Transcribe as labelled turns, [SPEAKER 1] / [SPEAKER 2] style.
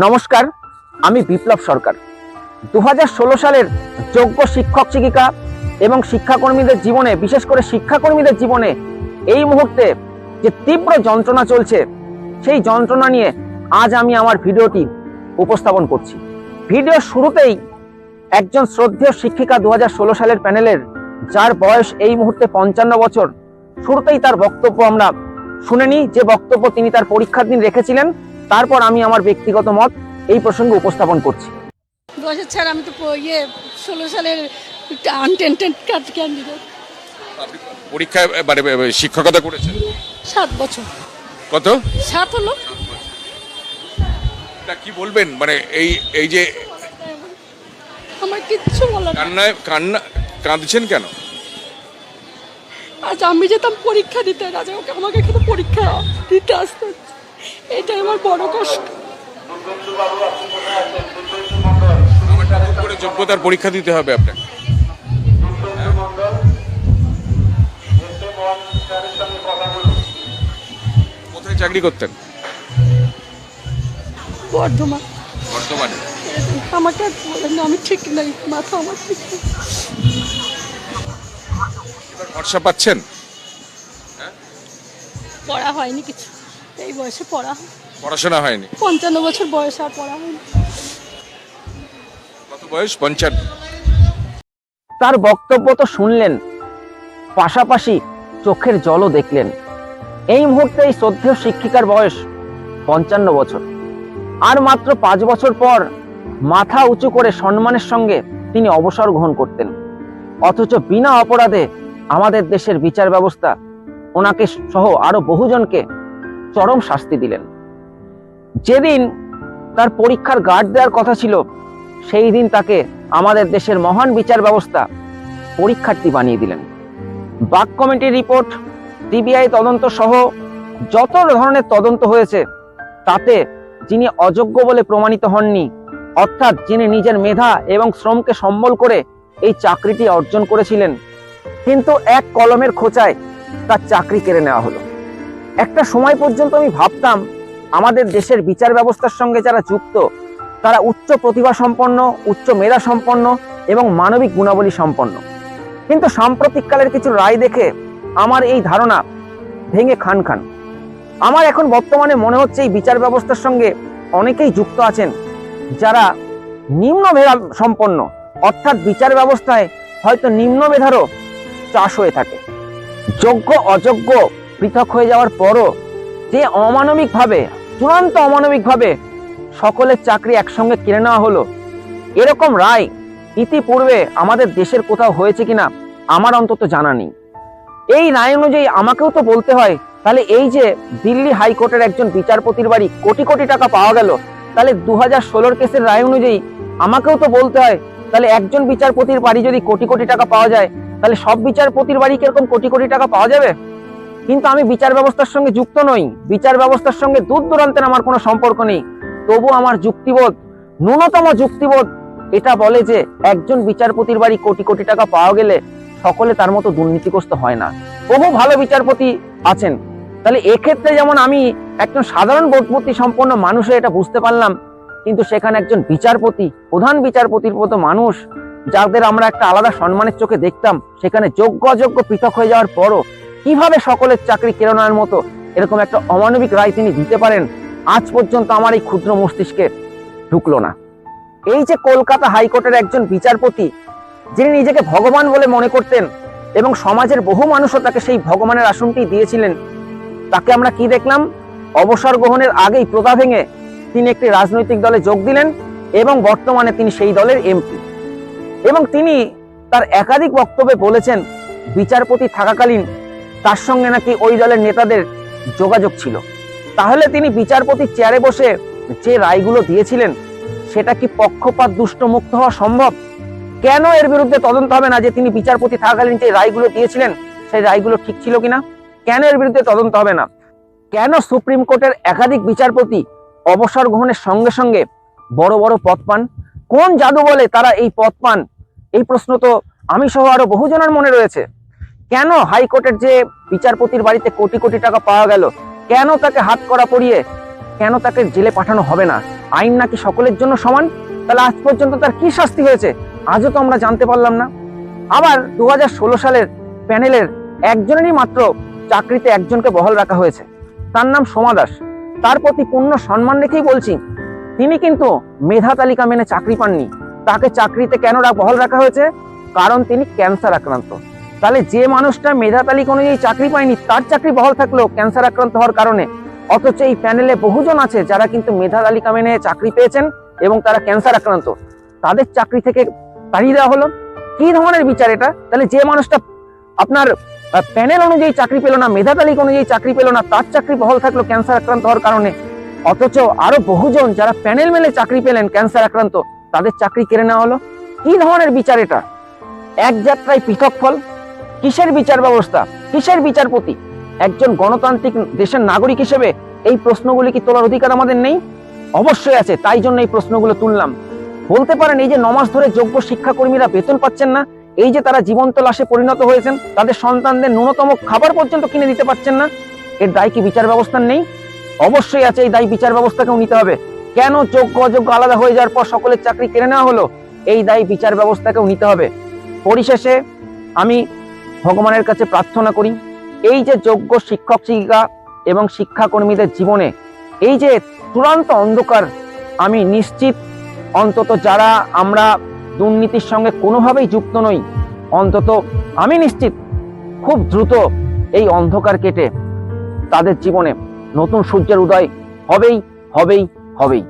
[SPEAKER 1] নমস্কার, আমি বিপ্লব সরকার। 2016 সালের যোগ্য শিক্ষক শিক্ষিকা এবং শিক্ষাকর্মীদের জীবনে, বিশেষ করে শিক্ষাকর্মীদের জীবনে এই মুহূর্তে যে তীব্র যন্ত্রণা চলছে, সেই যন্ত্রণা নিয়ে আজ আমি আমার ভিডিওটি উপস্থাপন করছি। ভিডিওর শুরুতেই একজন শ্রদ্ধেয় শিক্ষিকা 2016 সালের প্যানেলের, যার বয়স এই মুহূর্তে 55 বছর, শুরুতেই তার বক্তব্য আমরা শুনে নিই, যে বক্তব্য তিনি তার পরীক্ষার দিন রেখেছিলেন। তারপর আমি আমার ব্যক্তিগত মত এই প্রসঙ্গে উপস্থাপন করছি।
[SPEAKER 2] বয়সের ছাড় আমি তো 16 সালের আনটেন্টেড ক্যান্ডিডেট।
[SPEAKER 3] পরীক্ষায় মানে শিক্ষকতা করেছেন
[SPEAKER 2] 7 বছর।
[SPEAKER 3] কত?
[SPEAKER 2] 7 হলো।
[SPEAKER 3] তা কি বলবেন, মানে এই যে
[SPEAKER 2] আমার কিচ্ছু বলার নেই।
[SPEAKER 3] কাঁদছেন কেন?
[SPEAKER 2] আজ আমি যেতাম পরীক্ষা দিতে, আজ আমাকে এখানে পরীক্ষা দিতে আসতে হচ্ছে। এটাই আমার বড় কষ্ট।
[SPEAKER 3] করে যোগ্যতার পরীক্ষা দিতে হবে আপনাকে। কোথায় চাকরি করতেন? বর্ধমানে।
[SPEAKER 2] আমাকে বলেন না, আমি ঠিক নেই, মাথা আমার ঠিক নেই।
[SPEAKER 3] এবার ভরসা পাচ্ছেন?
[SPEAKER 2] পড়া হয়নি কিছু, এই বয়সে
[SPEAKER 3] পড়াশোনা হয়নি।
[SPEAKER 2] 55 বছর বয়স, আর পড়া হয়নি।
[SPEAKER 3] কত বয়স? 55।
[SPEAKER 1] তার বক্তব্য তো শুনলেন, পাশাপাশি চোখের জলও দেখলেন। এই মুহূর্তে এই শ্রদ্ধেয় শিক্ষিকার বয়স 55 বছর। আর মাত্র 5 বছর পর মাথা উঁচু করে সম্মানের সঙ্গে তিনি অবসর গ্রহণ করতেন। অথচ বিনা অপরাধে আমাদের দেশের বিচার ব্যবস্থা ওনাকে সহ আরো বহুজনকে চরম শাস্তি দিলেন। যেদিন তার পরীক্ষার গার্ড দেওয়ার কথা ছিল, সেই দিন তাকে আমাদের দেশের মহান বিচার ব্যবস্থা পরীক্ষার্থী বানিয়ে দিলেন। বাক কমিটির রিপোর্ট, সিবিআই তদন্ত সহ যত ধরনের তদন্ত হয়েছে, তাতে যিনি অযোগ্য বলে প্রমাণিত হননি, অর্থাৎ যিনি নিজের মেধা এবং শ্রমকে সম্বল করে এই চাকরিটি অর্জন করেছিলেন, কিন্তু এক কলমের খোঁচায় তার চাকরি কেড়ে নেওয়া হলো। একটা সময় পর্যন্ত আমি ভাবতাম আমাদের দেশের বিচার ব্যবস্থার সঙ্গে যারা যুক্ত, তারা উচ্চ প্রতিভা সম্পন্ন, উচ্চ মেধা সম্পন্ন এবং মানবিক গুণাবলী সম্পন্ন। কিন্তু সাম্প্রতিককালের কিছু রায় দেখে আমার এই ধারণা ভেঙে খান খান। আমার এখন বর্তমানে মনে হচ্ছে এই বিচার ব্যবস্থার সঙ্গে অনেকেই যুক্ত আছেন যারা নিম্ন মেধা সম্পন্ন, অর্থাৎ বিচার ব্যবস্থায় হয়তো নিম্ন মেধারও চাষ হয়ে থাকে। যোগ্য অযোগ্য পৃথক হয়ে যাওয়ার পরও যে অমানবিকভাবে, চূড়ান্ত অমানবিকভাবে সকলের চাকরি একসঙ্গে কেড়ে নেওয়া হলো, এরকম রায় ইতিপূর্বে আমাদের দেশের কোথাও হয়েছে কিনা আমার অন্তত জানা নেই। এই রায় অনুযায়ী আমাকেও তো বলতে হয়, তাহলে এই যে দিল্লি হাইকোর্টের একজন বিচারপতির বাড়ি কোটি কোটি টাকা পাওয়া গেল, তাহলে 2016 কেসের রায় অনুযায়ী আমাকেও তো বলতে হয়, তাহলে একজন বিচারপতির বাড়ি যদি কোটি কোটি টাকা পাওয়া যায়, তাহলে সব বিচারপতির বাড়ি কিরকম কোটি কোটি টাকা পাওয়া যাবে? কিন্তু আমি বিচার ব্যবস্থার সঙ্গে যুক্ত নই, বিচার ব্যবস্থার সঙ্গে দূর দূরান্তের আমার কোনো সম্পর্ক নেই। তবু আমার যুক্তিবোধ, ন্যূনতম যুক্তিবোধ এটা বলে যে একজন বিচারপতির বাড়ি কোটি কোটি টাকা পাওয়া গেলে সকলে তার মতো দুর্নীতিগ্রস্ত হয় না। বহু ভালো বিচারপতি আছেন। তাহলে এক্ষেত্রে যেমন আমি একজন সাধারণ বোধবুদ্ধি সম্পন্ন মানুষে এটা বুঝতে পারলাম, কিন্তু সেখানে একজন বিচারপতি, প্রধান বিচারপতির মতো মানুষ, যাদের আমরা একটা আলাদা সম্মানের চোখে দেখতাম, সেখানে যোগ্য অযোগ্য পৃথক হয়ে যাওয়ার পরও কিভাবে সকলের চাকরি কেড়ে নেওয়ার মতো এরকম একটা অমানবিক রায় তিনি দিতে পারেন, আজ পর্যন্ত আমার এই ক্ষুদ্র মস্তিষ্কে ঢুকলো না। এই যে কলকাতা হাইকোর্টের একজন বিচারপতি, যিনি নিজেকে ভগবান বলে মনে করতেন এবং সমাজের বহু মানুষও তাকে সেই ভগবানের আসনটি দিয়েছিলেন, তাকে আমরা কি দেখলাম? অবসর গ্রহণের আগেই প্রথা ভেঙে তিনি একটি রাজনৈতিক দলে যোগ দিলেন এবং বর্তমানে তিনি সেই দলের এমপি। এবং তিনি তার একাধিক বক্তব্যে বলেছেন, বিচারপতি থাকাকালীন তার সঙ্গে নাকি ওই দলের নেতাদের যোগাযোগ ছিল। তাহলে তিনি বিচারপতির চেয়ারে বসে যে রায়গুলো দিয়েছিলেন, সেটা কি পক্ষপাত দুষ্ট মুক্ত হওয়া সম্ভব? কেন এর বিরুদ্ধে তদন্ত হবে না যে তিনি বিচারপতি থাকাকালীন যে রায়গুলো দিয়েছিলেন, সেই রায়গুলো ঠিক ছিল কিনা? কেন এর বিরুদ্ধে তদন্ত হবে না? কেন সুপ্রিম কোর্টের একাধিক বিচারপতি অবসর গ্রহণের সঙ্গে সঙ্গে বড় বড় পদ পান? কোন জাদু বলে তারা এই পদ পান? এই প্রশ্ন তো আমি সহ আরো বহুজনের মনে রয়েছে। কেন হাইকোর্টের যে বিচারপতির বাড়িতে কোটি কোটি টাকা পাওয়া গেল, কেন তাকে হাত করা পরিয়ে, কেন তাকে জেলে পাঠানো হবে না? আইন নাকি সকলের জন্য সমান, তাহলে আজ পর্যন্ত তার কি শাস্তি হয়েছে আজও তো আমরা জানতে পারলাম না। আবার 2016 সালের প্যানেলের একজনেরই মাত্র চাকরিতে একজনকে বহাল রাখা হয়েছে, তার নাম সোমা দাস। তার প্রতি পূর্ণ সম্মান রেখেই বলছি, তিনি কিন্তু মেধা তালিকা মেনে চাকরি পাননি। তাকে চাকরিতে কেন বহাল রাখা হয়েছে? কারণ তিনি ক্যান্সার আক্রান্ত। তাহলে যে মানুষটা মেধা তালিকা অনুযায়ী চাকরি পায়নি তার চাকরি বহাল থাকলেও ক্যান্সার আক্রান্ত হওয়ার কারণে, অথচ এই প্যানেলে বহুজন আছে যারা কিন্তু মেধা তালিকা মেনে চাকরি পেয়েছেন এবং তারা ক্যান্সার আক্রান্ত, তাদের চাকরি থেকে তাড়িয়ে দেওয়া হলো। কি ধরনের বিচার এটা? তাহলে যে মানুষটা আপনার প্যানেল অনুযায়ী চাকরি পেল না, মেধা তালিকা অনুযায়ী চাকরি পেল না, তার চাকরি বহাল থাকলো ক্যান্সার আক্রান্ত হওয়ার কারণে, অথচ আরো বহুজন যারা প্যানেল মেনে চাকরি পেলেন ক্যান্সার আক্রান্ত, তাদের চাকরি কেড়ে নেওয়া হলো। কি ধরনের বিচার এটা? এক যাত্রায় পৃথক ফল। কিসের বিচার ব্যবস্থা, কিসের বিচারপতি? একজন গণতান্ত্রিক দেশের নাগরিক হিসেবে এই প্রশ্নগুলি কি তোলার অধিকার আমাদের নেই? অবশ্যই আছে, তাই জন্য এই প্রশ্নগুলো তুললাম। বলতে পারেন এই যে 9 মাস ধরে যোগ্য শিক্ষাকর্মীরা বেতন পাচ্ছেন না, এই যে তারা জীবন্ত লাশে পরিণত হয়েছেন, তাদের সন্তানদের ন্যূনতম খাবার পর্যন্ত কিনে দিতে পারছেন না, এর দায় কি বিচার ব্যবস্থার নেই? অবশ্যই আছে, এই দায় বিচার ব্যবস্থাকেও নিতে হবে। কেন যোগ্য অযোগ্য আলাদা হয়ে যাওয়ার পর সকলের চাকরি কেড়ে নেওয়া হলো, এই দায় বিচার ব্যবস্থাকেও নিতে হবে। পরিশেষে আমি ভগবানের কাছে প্রার্থনা করি, এই যে যোগ্য শিক্ষক শিক্ষিকা এবং শিক্ষাকর্মীদের জীবনে এই যে চূড়ান্ত অন্ধকার, আমি নিশ্চিত অন্তত যারা আমরা দুর্নীতির সঙ্গে কোনোভাবেই যুক্ত নই, অন্তত আমি নিশ্চিত খুব দ্রুত এই অন্ধকার কেটে তাদের জীবনে নতুন সূর্যের উদয় হবেই হবেই হবেই।